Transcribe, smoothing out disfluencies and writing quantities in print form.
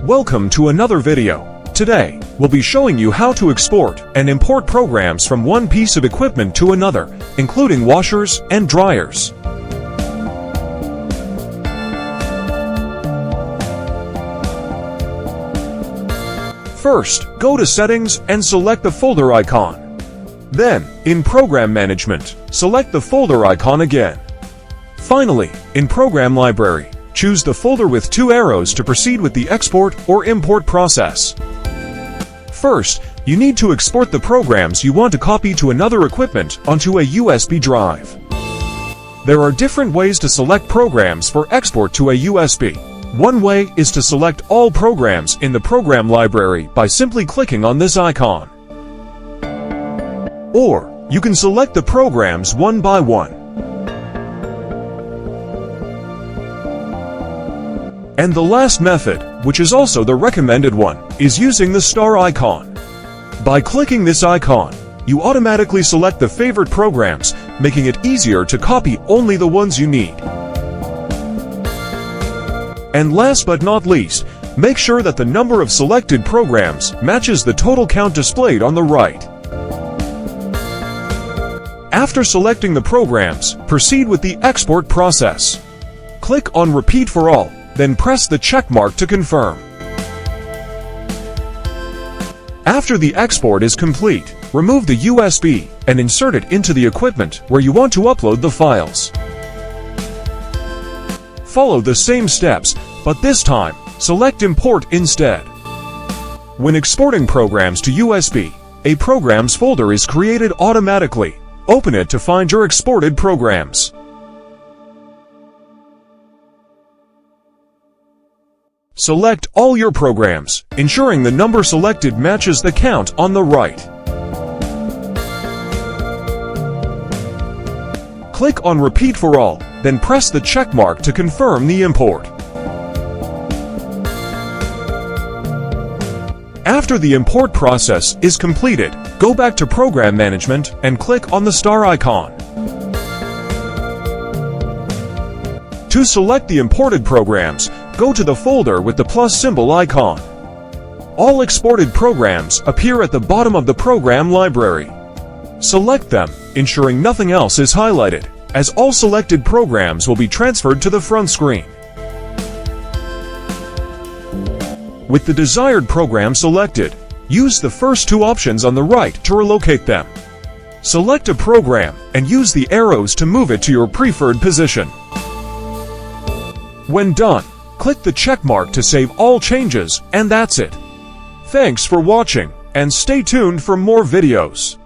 Welcome to another video. Today, we'll be showing you how to export and import programs from one piece of equipment to another, including washers and dryers. First, go to Settings and select the folder icon. Then, in Program Management, select the folder icon again. Finally, in Program Library, choose the folder with two arrows to proceed with the export or import process. First, you need to export the programs you want to copy to another equipment onto a USB drive. There are different ways to select programs for export to a USB. One way is to select all programs in the program library by simply clicking on this icon. Or, you can select the programs one by one. And the last method, which is also the recommended one, is using the star icon. By clicking this icon, you automatically select the favorite programs, making it easier to copy only the ones you need. And last but not least, make sure that the number of selected programs matches the total count displayed on the right. After selecting the programs, proceed with the export process. Click on Repeat for all, then press the check mark to confirm. After the export is complete, remove the USB and insert it into the equipment where you want to upload the files. Follow the same steps, but this time, select Import instead. When exporting programs to USB, a Programs folder is created automatically. Open it to find your exported programs. Select all your programs, ensuring the number selected matches the count on the right. Click on Repeat for all, then press the check mark to confirm the import. After the import process is completed, go back to Program Management and click on the star icon. To select the imported programs, go to the folder with the plus symbol icon. All exported programs appear at the bottom of the program library. Select them, ensuring nothing else is highlighted, as all selected programs will be transferred to the front screen. With the desired program selected, use the first two options on the right to relocate them. Select a program and use the arrows to move it to your preferred position. When done, click the check mark to save all changes, and that's it. Thanks for watching, and stay tuned for more videos.